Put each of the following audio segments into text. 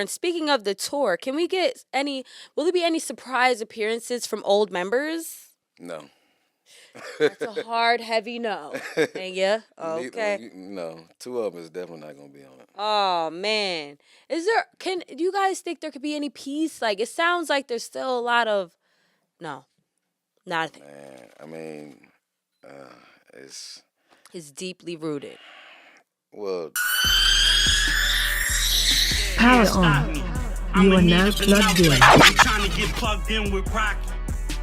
And speaking of the tour, can we get will there be any surprise appearances from old members? No. That's a hard, heavy no. And yeah, Well, okay. no, two of them is definitely not gonna be on it. Oh man, do you guys think there could be any peace? Like it sounds like there's still a lot of no, nothing. Man, I mean, it's It's deeply rooted. well, Power on. You are now plugged in. Trying to get plugged in with Rocky.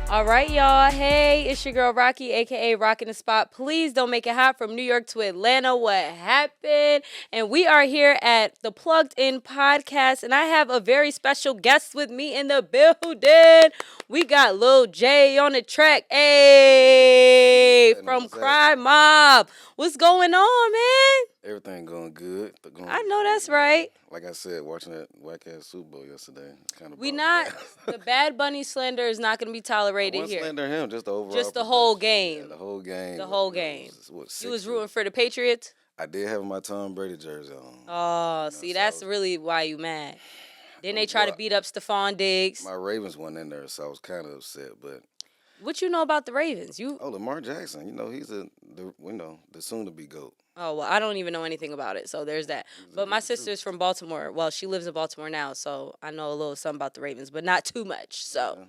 All right, y'all. Hey, it's your girl Rocky, aka Rockin' the Spot. Please don't make it hot from New York to Atlanta. What happened? And we are here at the Plugged In podcast, and I have a very special guest with me in the building. We got Lil Jay on the track. Hey, from Crime Mob. What's going on, man? everything going good. I know that's right. Like I said, watching that whack-ass Super Bowl yesterday, kind of. We not the Bad Bunny slander is not going to be tolerated here. Slander him, just the overall. Just the whole game. Yeah, the whole game. The whole game. You was rooting for the Patriots? I did have my Tom Brady jersey on. Oh, see, that's really why you mad. Then they try to beat up Stephon Diggs. My Ravens went in there, so I was kind of upset. But what you know about the Ravens? Lamar Jackson. You know he's the soon-to-be GOAT. Oh, well, I don't even know anything about it, so there's that. But my sister's from Baltimore. Well, she lives in Baltimore now, so I know a little something about the Ravens, but not too much. So, yeah.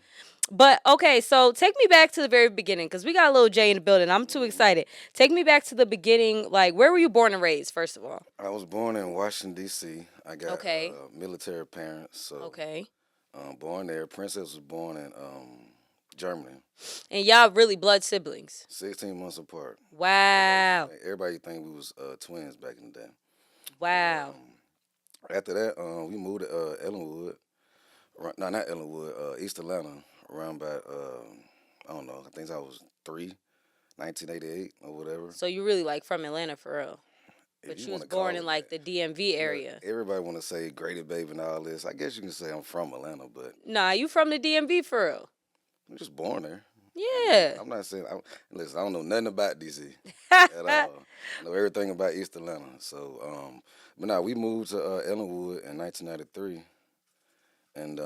But okay, so take me back to the very beginning because we got Lil Jay in the building. I'm too excited. Take me back to the beginning. Like, where were you born and raised? First of all, I was born in Washington D.C. I got military parents, so born there. Princess was born in Germany. And y'all really blood siblings? 16 months apart. Wow. Everybody think we was twins back in the day. Wow. After that, we moved to Ellenwood. No, not Ellenwood. East Atlanta. Around about, I don't know, I think I was 1988 or whatever. So you really like from Atlanta for real? But you was born in like the DMV area. Everybody want to say Grady Baby and all this. I guess you can say I'm from Atlanta, but. Nah, you from the DMV for real? I'm just born there. Yeah. I'm not saying, listen, I don't know nothing about DC at all. I know everything about East Atlanta. So, but now we moved to Ellenwood in 1993. And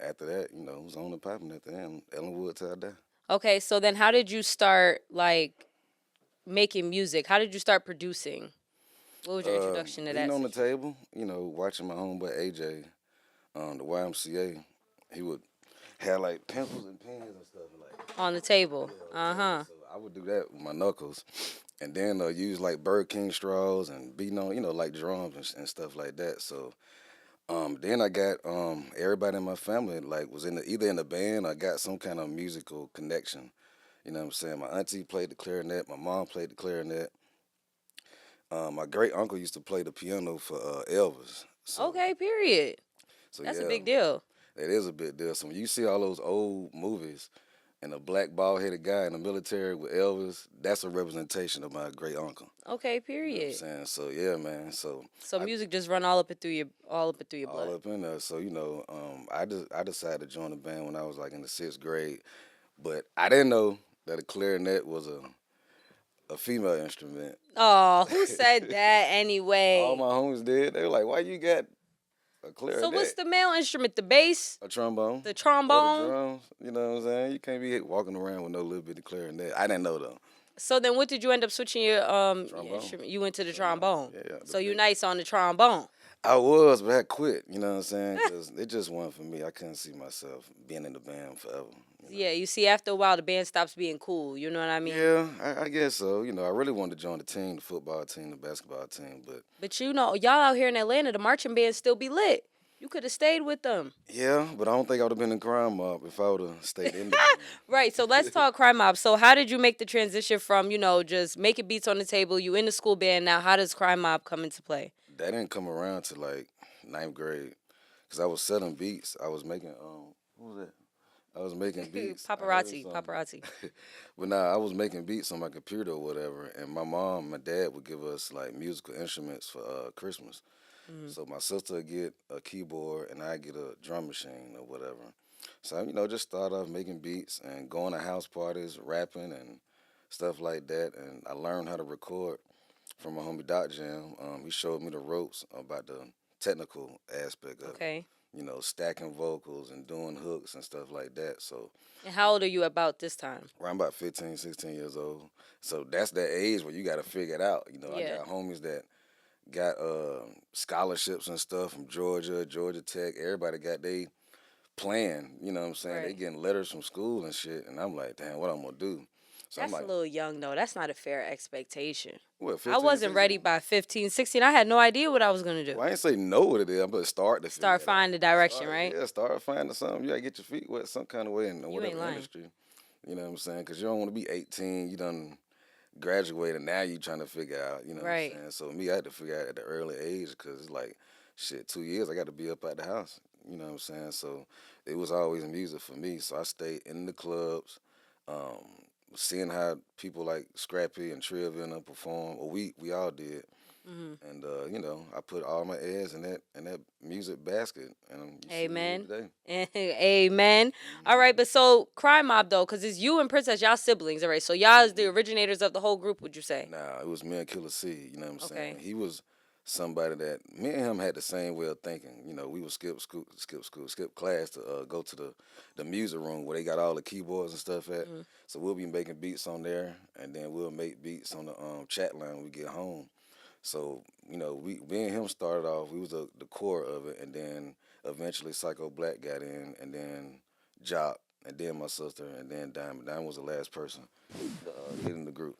after that, it was on and popping at the end. Ellenwood till I die. Okay, so then how did you start, like, making music? How did you start producing? What was your introduction to that? On the table, watching my homeboy AJ, the YMCA, he would have, like, pencils and pens and stuff. Like on the table. Uh-huh. So I would do that with my knuckles. And then use, like, Burger King straws and beating on, like, drums and stuff like that. So... then I got everybody in my family like was either in the band or got some kind of musical connection. You know what I'm saying? My auntie played the clarinet, my mom played the clarinet. My great uncle used to play the piano for Elvis. So, okay, period. So that's a big deal. It is a big deal. So when you see all those old movies and a black bald-headed guy in the military with Elvis, that's a representation of my great uncle. Okay, period. You know what I'm saying? So yeah, man. So music just run all up and through your blood. All up in there. So I decided to join the band when I was like in the 6th grade, but I didn't know that a clarinet was a female instrument. Oh, who said that anyway? All my homies did. They were like, "Why you got a clarinet?" So what's the male instrument? The bass? A trombone. The trombone? Or the drums. You know what I'm saying? You can't be walking around with no little bitty clarinet. I didn't know though. So then what did you end up switching your instrument? You went to the trombone. Yeah. So you nice on the trombone. I was, but I quit. You know what I'm saying? Because it just wasn't for me. I couldn't see myself being in the band forever. Yeah, you see, after a while, the band stops being cool. You know what I mean? Yeah, I guess so. I really wanted to join the team, the football team, the basketball team, but. But y'all out here in Atlanta, the marching band still be lit. You could have stayed with them. Yeah, but I don't think I would have been in Crime Mob if I would have stayed in there. Right, so let's talk Crime Mob. So how did you make the transition from, just making beats on the table, you in the school band, now how does Crime Mob come into play? That didn't come around to like 9th grade, because I was selling beats. I was making, what was that? I was making beats. Paparazzi. But I was making beats on my computer or whatever, and my mom and my dad would give us like musical instruments for Christmas. Mm-hmm. So my sister would get a keyboard and I'd get a drum machine or whatever. So, just start off making beats and going to house parties, rapping and stuff like that. And I learned how to record from my homie Doc Jam. He showed me the ropes about the technical aspect of it. Okay. Stacking vocals and doing hooks and stuff like that. So And how old are you about this time? around about 15, 16 years old. So that's that age where you got to figure it out. I Yeah. got homies that got scholarships and stuff from Georgia, Georgia Tech. Everybody got they plan. You know what I'm saying? They Right. getting letters from school and shit. And I'm like, damn, what I'm gonna do? So I'm That's a like, little young, though. That's not a fair expectation. what, I 15, wasn't 16? ready by 15, 16. I had no idea what I was going to do. Well, I ain't say no what it is. I'm gonna start to figure Start it out. finding the direction, right? Yeah, start finding something. You gotta get your feet wet some kind of way in You whatever ain't lying. industry. You know what I'm saying? Because you don't want to be 18. You done graduated. Now you trying to figure out. You know Right. what I'm saying? So me, I had to figure out at the early age because it's like, shit, 2 years I got to be up at the house. You know what I'm saying? So it was always music for me. So I stayed in the clubs, um, seeing how people like Scrappy and Trivia and them perform. Well, we all did. Hmm. And I put all my eggs in that music basket, and you see me here Amen. today. Amen. All right, but so Crime Mob, though, because it's you and Princess, y'all siblings, all right? So y'all is the originators of the whole group, would you say? Nah, it was me and Killer C. You know what I'm saying? Okay. He was somebody that me and him had the same way of thinking. We would skip class to go to the music room where they got all the keyboards and stuff at. Mhm. So we'll be making beats on there, and then we'll make beats on the chat line when we get home. So we and him started off. We was the core of it, and then eventually Psycho Black got in, and then Jock, and then my sister, and then Diamond. Diamond was the last person to get in the group.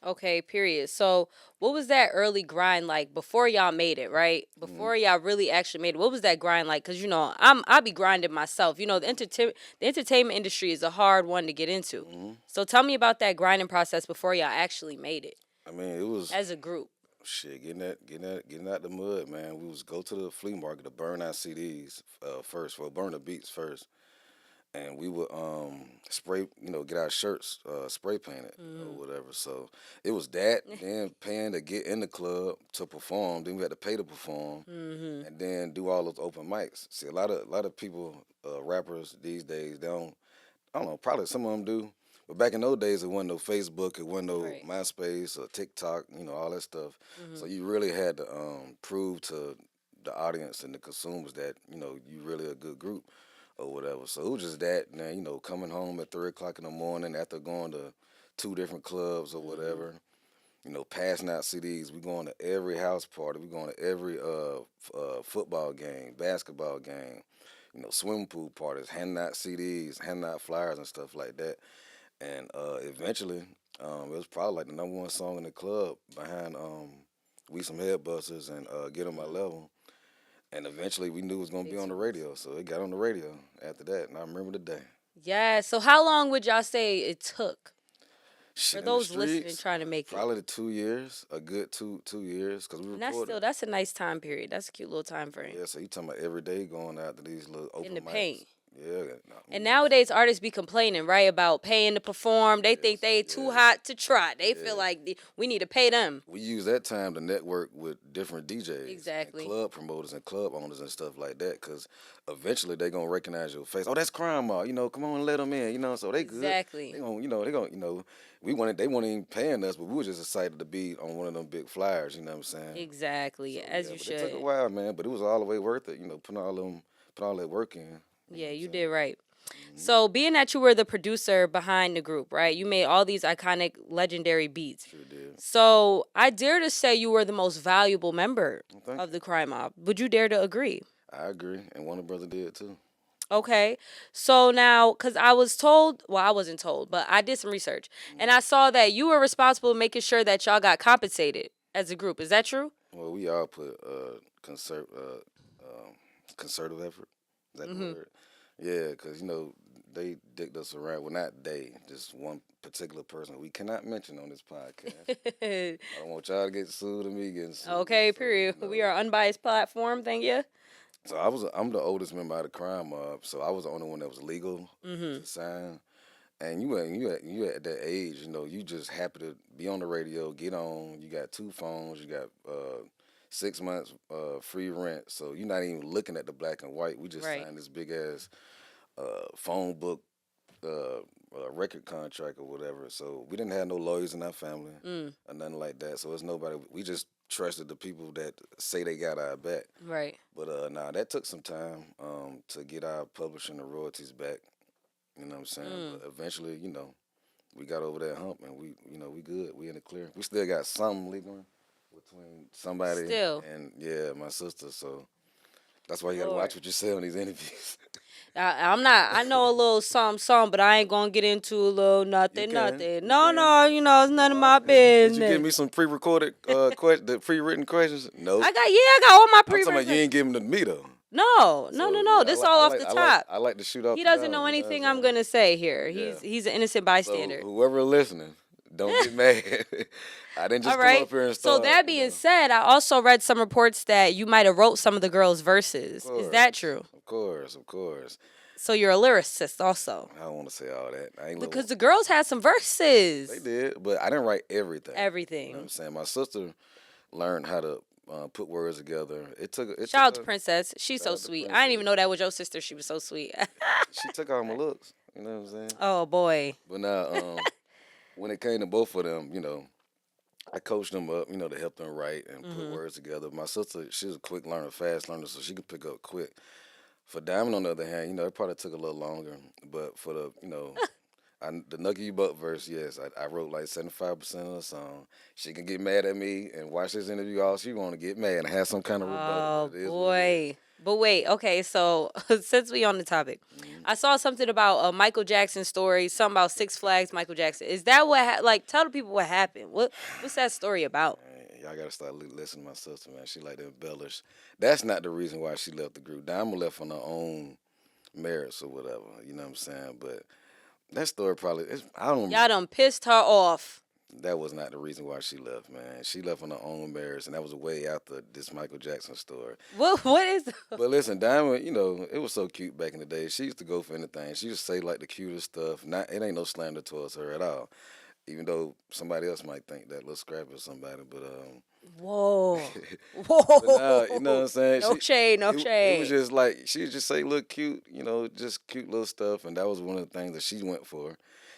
Okay, period. So what was that early grind like before y'all made it, right? Before y'all really actually made it, what was that grind like? Because, I be grinding myself. The entertainment industry is a hard one to get into. Hmm. So tell me about that grinding process before y'all actually made it I mean, it was as a group. shit getting out the mud, man. We was go to the flea market to burn our CDs first, well, burn the beats first, and we would spray, get our shirts spray painted or whatever. So it was that, then paying to get in the club to perform. Then we had to pay to perform, Mm-hmm. and then do all those open mics. See, a lot of people, rappers these days, they don't. I don't know. Probably some of them do. But back in those days, it wasn't no Facebook, it wasn't no Right. MySpace or TikTok, all that stuff. So Mm-hmm. you really had to prove to the audience and the consumers that you really a good group or whatever. So it was just that, man. Coming home at 3 o'clock in the morning after going to two different clubs or Mm-hmm. whatever. Passing out CDs. We going to every house party. We going to every football game, basketball game. Swimming pool parties, handing out CDs, handing out flyers and stuff like that. And eventually, it was probably like the number one song in the club behind We Some Headbusters and Get On My Level. And eventually we knew it was going to Big be on the songs. radio. So it got on the radio after that. And I remember the day. Yeah. So how long would y'all say it took Shit, for in the those listening streets, trying to make it? probably the 2 years, a good two years. Because we And recorded. that's a nice time period. That's a cute little time frame. Yeah, so you talking about every day going out to these little open In the mics. paint. Yeah. And nowadays, artists be complaining, right, about paying to perform. They think they too yes. hot to try. They Yeah. feel like we need to pay them. We use that time to network with different DJs, Exactly. and club promoters and club owners and stuff like that. Because eventually they gonna recognize your face. Oh, that's Crime Mob. Come on, let them in. So they good. Exactly. They gonna, they weren't even paying us, but we were just excited to be on one of them big flyers. You know what I'm saying? Exactly. So, As yeah, you but it took a should. while, man. But it was all the way worth it. Put all that work in. Yeah, you did right. So, being that you were the producer behind the group, right? You made all these iconic, legendary beats. Sure did. So, I dare to say you were the most valuable member Well, thank of the Crime Mob. Would you dare to agree? I agree, and Warner Brother did too. Okay. So now, because I was told, well, I wasn't told, but I did some research and I saw that you were responsible making sure that y'all got compensated as a group. Is that true? Well, we all put concerted effort. Is that the Mm-hmm. word? Yeah, because they dicked us around. Well, not they, just one particular person we cannot mention on this podcast. I don't want y'all to get sued or me getting sued. Okay, So, period. We are unbiased platform, thank you. So I'm the oldest member of the Crime Mob. So I was the only one that was legal Mm-hmm. to sign. And you at that age, you just happy to be on the radio, get on. You got two phones, you got 6 months free rent. So you're not even looking at the black and white. We just Right. signed this big ass phone book record contract or whatever. So we didn't have no lawyers in our family Mm. or nothing like that. So it's nobody. We just trusted the people that say they got our back. Right. But nah, that took some time to get our publishing and royalties back. You know what I'm saying? But eventually, we got over that hump and we good. We in the clear. We still got something lingering between somebody Still. and my sister. So that's why you gotta Lord. watch what you say on these interviews. I'm not. I know a little some, but I ain't gonna get into a little nothing. You No, can. it's none of my Did you give business. me some pre-recorded the pre-written questions? Nope. I got all my I'm pre. talking about you ain't giving them to me though. No. So, yeah, This all off the top. I like to shoot off. He the doesn't dome, know you anything what I'm gonna say here. Yeah. He's an innocent So bystander. whoever listening, don't get mad. I didn't just All come right. up here and So start. that being said, I also read some reports that you might have wrote some of the girls' verses. Of Is that course, true? Of course. So you're a lyricist also. I don't want to say all that. I ain't Because the girls had some verses. they did, but I didn't write everything. Everything. You know what I'm saying? My sister learned how to put words together. Shout out to Princess. She's so out to sweet. I Princess. didn't even know that was your sister. She was so sweet. She took all my looks. You know what I'm saying? Oh boy. But now, when it came to both of them, I coached them up, to help them write and put words together. My sister, she was a quick learner, fast learner, so she could pick up quick. For Diamond, on the other hand, it probably took a little longer. But for the, the Nucky You Buck verse, yes, I wrote like 75% of the song. She can get mad at me and watch this interview all she want to get mad and have some kind of rebuttal. Oh but it is what it is. boy. But wait, okay, so since we on the topic, I saw something about a Michael Jackson story, something about Six Flags Michael Jackson. Is that what tell the people what happened? What's that story about? Man, y'all gotta start listening to my sister, man. She like to embellish. That's not the reason why she left the group. Diamond left on her own merits or whatever. You know what I'm saying? But that story I don't. Y'all done pissed her off. That was not the reason why she left, man. She left on her own merits, and that was way after this Michael Jackson story. What is? But listen, Diamond, it was so cute back in the day. She used to go for anything. She used to say like the cutest stuff. It ain't no slander towards her at all. Even though somebody else might think that little scrappy or somebody, but Whoa. but now, you know what I'm saying? No shade. It was just like she would just say look cute, just cute little stuff, and that was one of the things that she went for.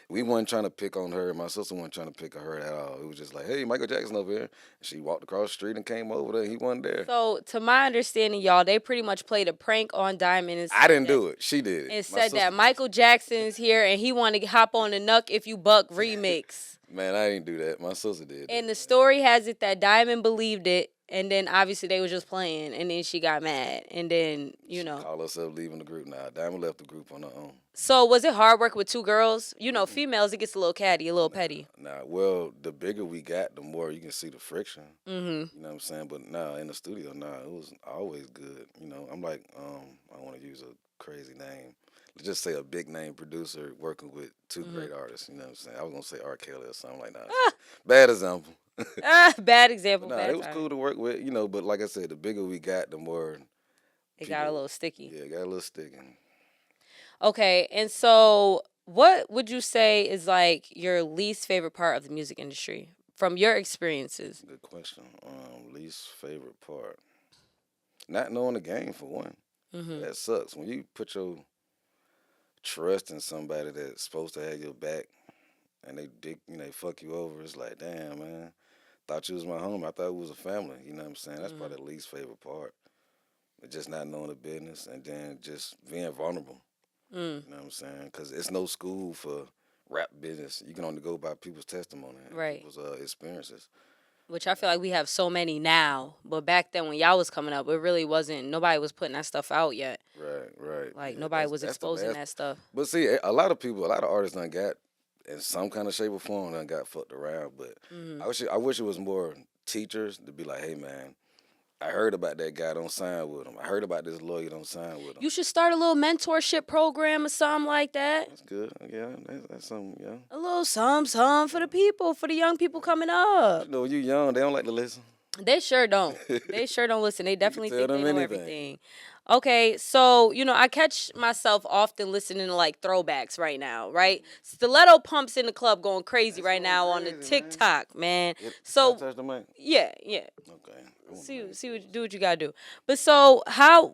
We wasn't trying to pick on her. My sister wasn't trying to pick on her at all. It was just like, hey, Michael Jackson over here. And she walked across the street and came over there. He wasn't there. So, to my understanding, y'all, they pretty much played a prank on Diamond. And I didn't do it. She did. And said that Michael Jackson's here and he wanted to hop on the Nuck If You Buck remix. Man, I didn't do that. My sister did. And the story has it that Diamond believed it. And then obviously they was just playing. And then she got mad. And then, She called herself leaving the group. Nah, Diamond left the group on her own. So was it hard work with two girls? Females, it gets a little catty, a little petty. Nah, well, the bigger we got, the more you can see the friction. Mm-hmm. You know what I'm saying? But in the studio, it was always good. I'm like, I want to use a crazy name. Let's just say a big name producer working with two great artists. You know what I'm saying? I was going to say R. Kelly or something like that. Bad example. Bad example. But it was cool to work with, but like I said, the bigger we got, the more it got a little sticky. Yeah, it got a little sticky. Okay, and so what would you say is like your least favorite part of the music industry from your experiences? Good question. Least favorite part. Not knowing the game for one. Mm-hmm. That sucks. When you put your trust in somebody that's supposed to have your back and they fuck you over, it's like, damn, man. Thought you was my home. I thought it was a family. You know what I'm saying? That's probably the least favorite part. Just not knowing the business and then just being vulnerable. You know what I'm saying? Because it's no school for rap business. You can only go by people's testimony and Right. people's experiences. Which I feel like we have so many now. But back then when y'all was coming up, it really wasn't, nobody was putting that stuff out yet. Right. Like Yeah, nobody was that's the exposing bad- that stuff. But see, a lot of artists done got, in some kind of shape or form, done got fucked around. But I wish it was more teachers to be like, hey, man, I heard about that guy, don't sign with him. I heard about this lawyer, don't sign with him. You should start a little mentorship program or something like that. That's good. Yeah, that's something, yeah. A little some for the people, for the young people coming up. When you young, they don't like to listen. They sure don't. They sure don't listen. They definitely tell think they them know anything. everything. Okay, so I catch myself often listening to like throwbacks right now, right? Stiletto pumps in the club going crazy That's right going now on the crazy, man. TikTok, man. Can I So touch the mic? yeah, yeah. Okay. I want the See, mic. see what do what you gotta do. But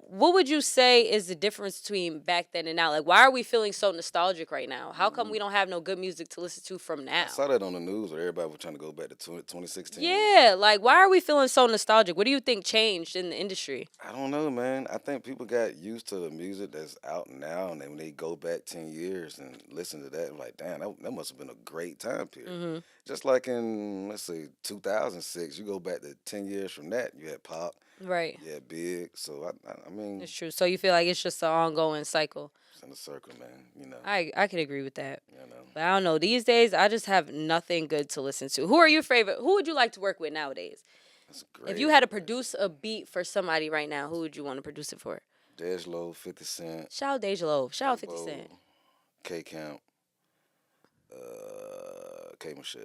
what would you say is the difference between back then and now? Like, why are we feeling so nostalgic right now? How come we don't have no good music to listen to from I now? saw that on the news where everybody was trying to go back to 2016. Yeah, like why are we feeling so nostalgic? What do you think changed in the industry? I don't know, man. I think people got used to the music that's out now, and then when they go back 10 years and listen to that, like, damn, that must have been a great time period. Mm-hmm. Just like in, let's say, 2006, you go back to 10 years from that, you had pop, Right. you had big. So, I mean, It's true. So you feel like it's just an ongoing cycle. it's in a circle, man, I can agree with that. you know. But I don't know. These days, I just have nothing good to listen to. Who are your favorite? Who would you like to work with nowadays? That's great. If you had to produce a beat for somebody right now, who would you want to produce it for? Dej 50 Cent, Shout out Deja Loaf. Shout out 50 Bo, Cent. K Camp, K Michelle.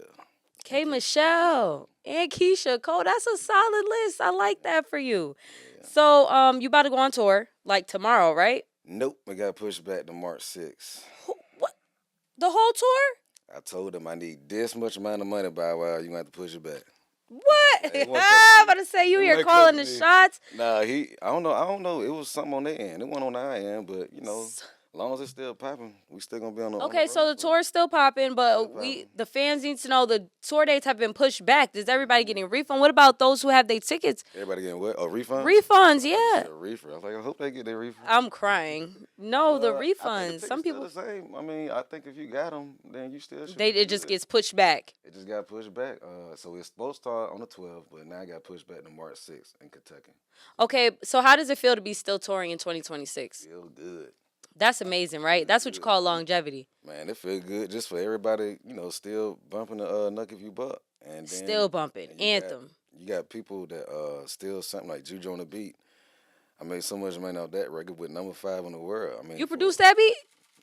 K Michelle and Keisha Cole. That's a solid list. I like that for you. Yeah. So you about to go on tour like tomorrow, right? Nope, we got pushed back to March 6th. What? The whole tour? I told him I need this much amount of money by a while. You gonna have to push it back. What? Hey, one I'm cousin about to say you me. here One calling the cousin me. shots. Nah, I don't know. It was something on their end. It wasn't on our end, but as long as it's still popping, we still gonna be on the. Okay, so the tour's still popping, but Still popping. the fans need to know the tour dates have been pushed back. Is everybody getting a refund? What about those who have their tickets? Everybody getting what? A refund? Refunds, I yeah. said a refund. I was like, I hope they get their refund. I'm crying. No, the I think the refunds. tickets Some still people the same. I mean, I think if you got them, then you still should. it just gets pushed back. It just got pushed back. So it's supposed to start on the 12th, but now it got pushed back to March 6th in Kentucky. Okay, so how does it feel to be still touring in 2026? Feel good. That's amazing, right? That's what you call longevity. Man, it feel good just for everybody, still bumping the Nuck If You Buck. And then, Still bumping. and you Anthem. you got people that still something like Juju on the Beat. I made so much money off that record with #5 in the world. I mean, You produced that beat?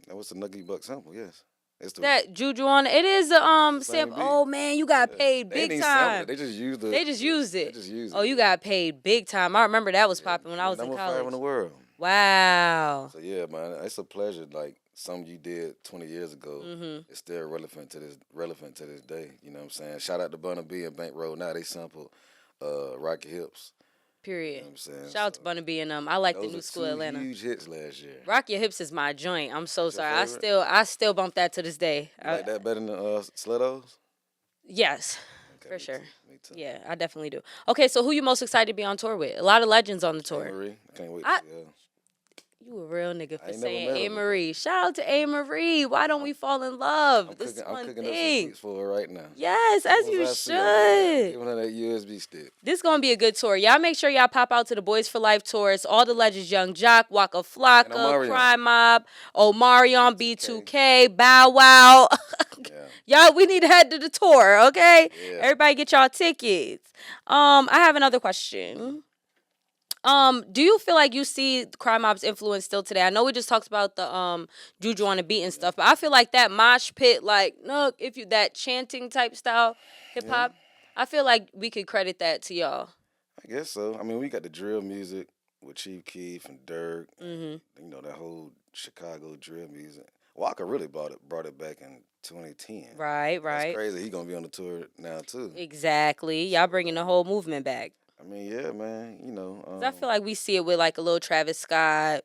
That was the Nuck If You Buck sample, yes. It's the That Juju on it is a same sample. beat. Oh man, you got paid They big didn't sample time. it. They just used They just used it. They just used Oh, it. you got paid big time. I remember that was popping when I was in #5 in the college. world. Wow. So yeah, man, it's a pleasure. Like something you did 20 years ago, it's still relevant to this day. You know what I'm saying? Shout out to Burna B and Bankroll. Now they sample Rocky Hips. Period. You know what I'm saying? Shout out to Bunny B and I like the Those new are school two Atlanta. huge hits last year. Rock Your Hips is my joint. I'm so Your sorry. favorite? I still bump that to this day. You like that better than Sleddos? Yes. Okay, For me sure. too, me too. Yeah, I definitely do. Okay, so who you most excited to be on tour with? A lot of legends on the tour. Marie, I can't wait I- to see her. You a real nigga for ain't never saying met her A before. Marie. Shout out to A Marie. Why don't we fall in love? I'm This cooking, is I'm one cooking up some thing. beats for her right now. Yes, as Soon you I see her, should. giving her that USB stick. This gonna be a good tour. Y'all make sure y'all pop out to the Boys for Life tour. It's all the legends: Young Jock, Waka Flocka, Omarion. Crime Mob, Omarion, B2K, Bow Wow. Y'all, we need to head to the tour, okay? Yeah. Everybody get y'all tickets. I have another question. Do you feel like you see Crime Mob's influence still today? I know we just talked about the Juju on the beat and stuff, but I feel like that mosh pit, like no, if you that chanting type style hip hop, I feel like we could credit that to y'all. I guess so. I mean, we got the drill music with Chief Keef and Dirk. Mm-hmm. You know, that whole Chicago drill music. Walker really brought it back in 2010. Right. That's crazy. He gonna be on the tour now too. Exactly. Y'all bringing the whole movement back. I mean, yeah, man. 'Cause I feel like we see it with like a little Travis Scott,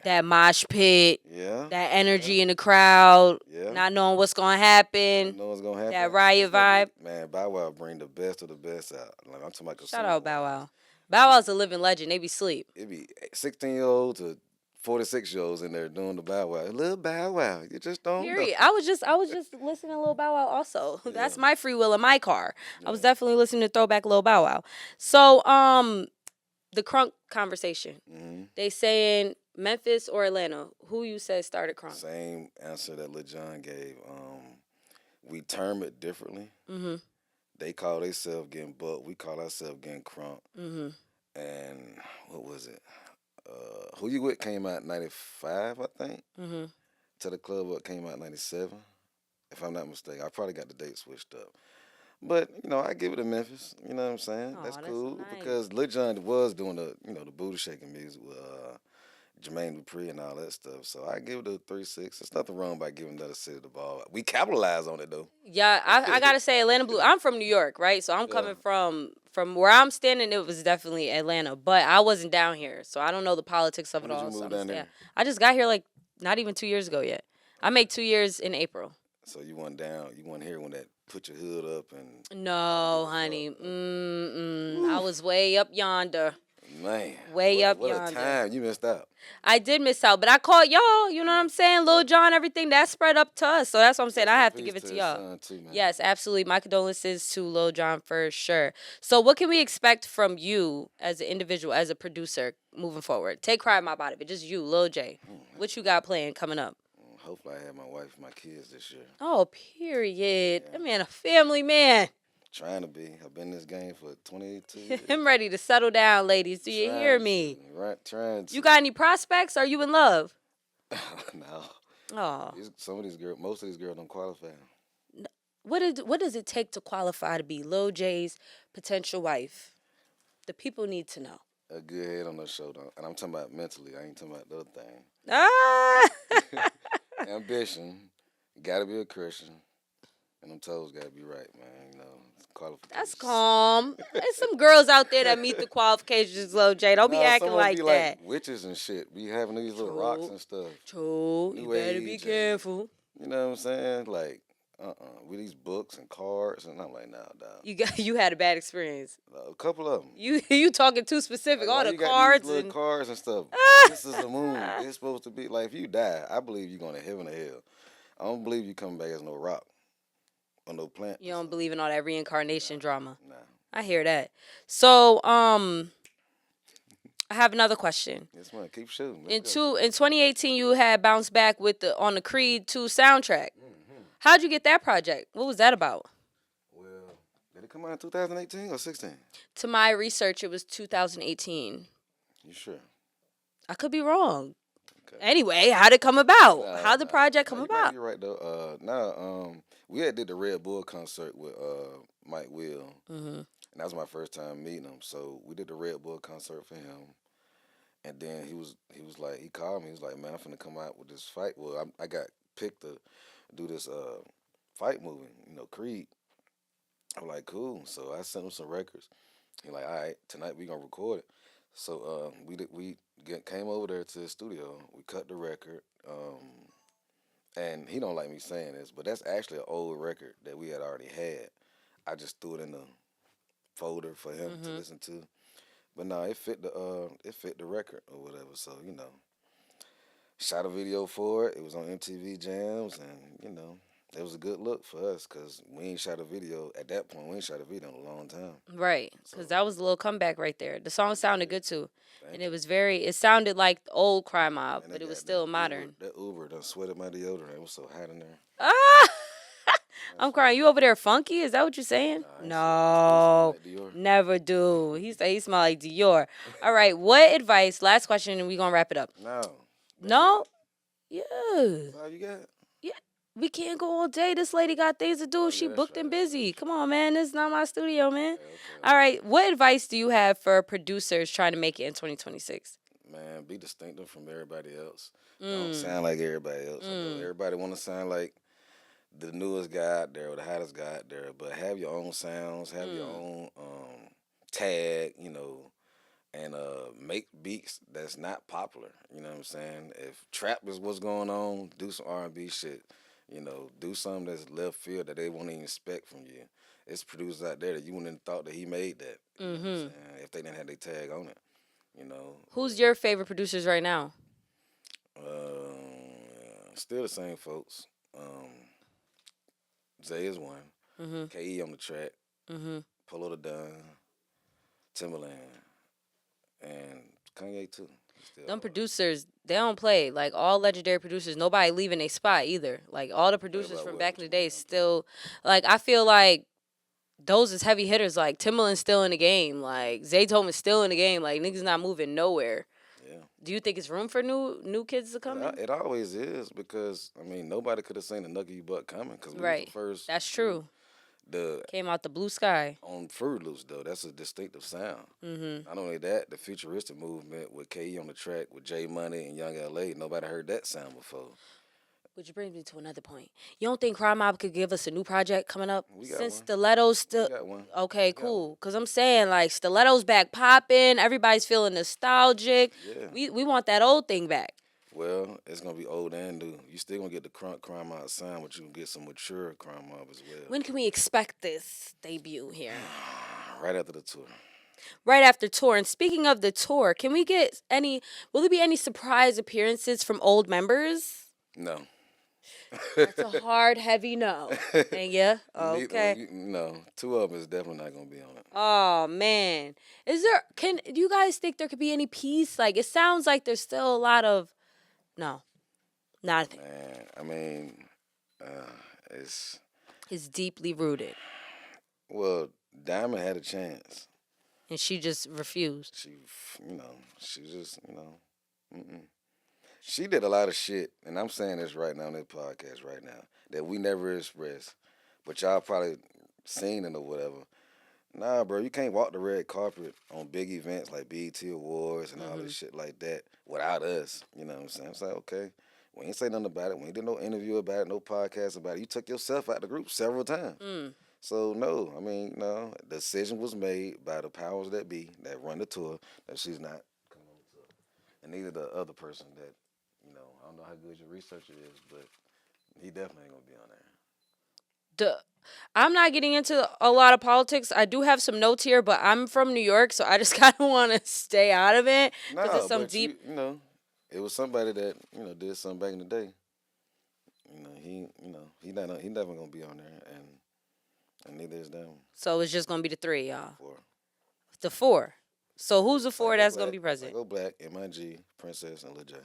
that mosh pit, yeah, that energy in the crowd, yeah. not knowing what's gonna You happen. know what's gonna happen. That riot It's gonna vibe. be- man, Bow Wow bring the best of the best out. Like I'm talking about. Shout out Bow Wow. Bow Wow's a living legend. They be sleep. It be 16-year-olds to 46-year-olds in there doing the Bow Wow. Little Bow Wow, you just don't Period. know. I was just listening to Lil Bow Wow also. That's Yeah. my free will in my car. I was Yeah. definitely listening to Throwback Lil Bow Wow. So the crunk conversation. Mhm. They saying Memphis or Atlanta. Who you said started crunk? Same answer that Lil Jon gave. We term it differently. Mm-hmm. They call themselves getting bucked. We call ourselves getting crunk. Mm-hmm. And what was it? Who You With came out in 95, I think. Mm-hmm. To the Club Up came out in 97, if I'm not mistaken. I probably got the date switched up. But I give it to Memphis. You know what I'm saying? Oh, That's that's so cool nice. because Lil Jon was doing the booty shaking music with Jermaine Dupri and all that stuff. So I give it a 3-6. There's nothing wrong by giving another city the ball. We capitalize on it though. Yeah, I gotta say Atlanta Blue. I'm from New York, right? So I'm Yeah. coming from where I'm standing. It was definitely Atlanta, but I wasn't down here, so I don't know the politics of When it did you all. So move I'm down staying. there? I just got here like not even 2 years ago yet. I make 2 years in April. So you went down. You went here when that put your hood up and No, honey. I was way up yonder. man, Way up what a yonder. time you missed out. I did miss out, but I caught y'all. You know what I'm saying? Lil Jon, everything that spread up to us. So that's what I'm saying. I have to give it to his y'all. son, too, man. Yes, absolutely. My condolences to Lil Jon for sure. So what can we expect from you as an individual, as a producer, moving forward? Take Cry My Body, but just you, Lil J. What you got planned coming up? Hopefully, I have my wife and my kids this year. Oh, period. That man a family man. Trying to be. I've been in this game for 22 years. I'm ready to settle down, ladies. Do you hear me? Right, trying to. You got any prospects? Are you in love? No. Oh. Some of these girls, most of these girls don't qualify. What does it take to qualify to be Lil J's potential wife? The people need to know. A good head on the shoulder. And I'm talking about mentally. I ain't talking about the other thing. Ah! Ambition. Gotta be a Christian. And them toes gotta be right, man. Qualifications. That's calm. There's some girls out there that meet the qualifications, Lil J. Don't be acting some of 'em like be that. like witches and shit. Be having these little rocks and stuff. True. You New better be age careful. You know what I'm saying? Like, with these books and cards, and I'm like, nah, dog. You had a bad experience. A couple of them. You talking too specific. Like, All why the you got cards these little and cards and stuff. This is the moon. It's supposed to be like if you die, I believe you're going to heaven or hell. I don't believe you coming back as no rock or no plant. you don't believe in all that reincarnation drama. Nah. I hear that. So, I have another question. Yes, man. Keep shooting. In 2018, you had bounced back on the Creed 2 soundtrack. How'd you get that project? What was that about? Well, did it come out in 2018 or 16? To my research, it was 2018. You sure? I could be wrong. Okay. Anyway, how'd it come about? How'd the project come about? You're right though. We had did the Red Bull concert with Mike Will, and that was my first time meeting him. So we did the Red Bull concert for him, and then he was like, he called me. He was like, man, I'm finna come out with this fight. Well, I got picked to do this fight movie, Creed. I'm like, cool. So I sent him some records. He like, all right, tonight we gonna record it. So we came over there to the studio. We cut the record. And he don't like me saying this, but that's actually an old record that we had already had. I just threw it in the folder for him to listen to. But no, it fit the record or whatever. So, shot a video for it. It was on MTV Jams, and, it was a good look for us because we ain't shot a video. At that point, we ain't shot a video in a long time. Right, because that was a little comeback right there. The song sounded good, too. And it sounded like the old Cry Mob, but it was still modern. That Uber done sweated my deodorant. It was so hot in there. Ah! I'm crying. You over there funky? Is that what you're saying? No, never do. He said he smell like Dior. All right, what advice, last question, and we're going to wrap it up. No? Yeah. That's all you got? Yeah. We can't go all day. This lady got things to do. She booked and busy. Come on, man. This is not my studio, man. Okay. All right. What advice do you have for producers trying to make it in 2026? Man, be distinctive from everybody else. Don't sound like everybody else. Everybody want to sound like the newest guy out there or the hottest guy out there, but have your own sounds, have your own tag, and make beats that's not popular. You know what I'm saying? If trap is what's going on, do some R&B shit. Do something that's left field that they won't even expect from you. It's producers out there that you wouldn't have thought that he made that. You know what I'm saying? If they didn't have their tag on it. Who's your favorite producers right now? Still the same folks. Zay is one. K.E. on the track. Polo the Don. Timberland. And Kanye too. Them producers, they don't play. Like, all legendary producers, nobody leaving a spot either. Like, all the producers from back in the day still, like, I feel like those is heavy hitters. Like, Timberland's still in the game. Like, Zaytoven's still in the game. Like, niggas not moving nowhere. Yeah. Do you think it's room for new kids to come in? It always is because, nobody could have seen the Nucky Buck coming because we right. was the first. That's true. The Came out the blue sky. on Fruit Loops though, that's a distinctive sound. Mm-hmm. Not only that, the futuristic movement with KE on the track with J Money and Young LA, nobody heard that sound before. Which brings me to another point. You don't think Crime Mob could give us a new project coming up? We got Since one. Stiletto's still. We got one. Okay, We got cool. Because I'm saying, like, Stiletto's back popping. Everybody's feeling nostalgic. Yeah. We want that old thing back. Well, it's gonna be old and new. You still gonna get the crime mob sound, but you can get some mature crime mob as well. When can we expect this debut here? Right after the tour. Right after tour. And speaking of the tour, can we get will there be any surprise appearances from old members? No. That's a hard, heavy no. And yeah? Okay. No, two of them is definitely not gonna be on it. Oh man. Do you guys think there could be any peace? Like, it sounds like there's still a lot of no. Nothing. Man, I mean, it's Deeply rooted. well, Diamond had a chance. And she just refused. She just, she did a lot of shit, and I'm saying this right now on this podcast right now, that we never expressed, but y'all probably seen it or whatever. Nah, bro, you can't walk the red carpet on big events like BET Awards and all this shit like that without us. You know what I'm saying? It's like, okay, we ain't say nothing about it. We ain't did no interview about it, no podcast about it. You took yourself out the group several times. So, no, I mean, no, the decision was made by the powers that be that run the tour that she's not coming on the tour. And neither the other person that, I don't know how good your researcher is, but he definitely ain't going to be on there. I'm not getting into a lot of politics. I do have some notes here, but I'm from New York, so I just kind of want to stay out of it. No, it's some but deep. It was somebody that did something back in the day. He never gonna be on there, and neither is them. So it's just gonna be the three, y'all. 4. The 4. So who's the 4 Psycho that's Black, gonna be president? Psycho Black, MIG, Princess, and Lil Jay.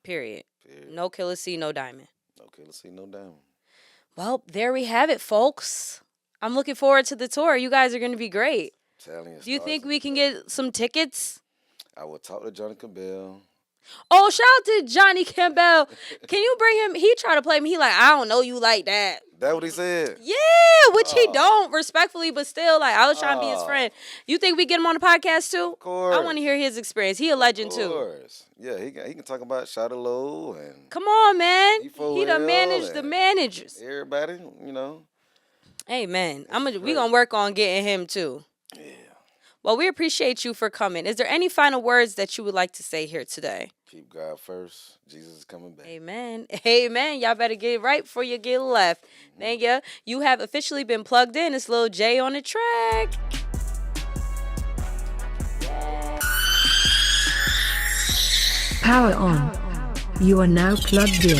Period. Period. No Killer C, no Diamond. Okay, let's see, no Diamond. Well, there we have it, folks. I'm looking forward to the tour. You guys are gonna be great. Do you think we can get some tickets? I will talk to Johnny Cabell. Oh, shout out to Johnny Campbell. Can you bring him? He tried to play me. He like, I don't know you like that. That what he said? Yeah, which he don't, respectfully, but still, like, I was trying to be his friend. You think we get him on the podcast, too? Of course. I want to hear his experience. He a legend, Of too. course. Yeah, he can talk about Shada Low and Come on, man. E4L He done managed the and managers. everybody, Hey, man, we going to work on getting him, too. Yeah. Well, we appreciate you for coming. Is there any final words that you would like to say here today? Keep God first. Jesus is coming back. Amen. Amen. Y'all better get right before you get left. Thank you. You have officially been plugged in. It's Lil Jay on the track. Power on. You are now plugged in.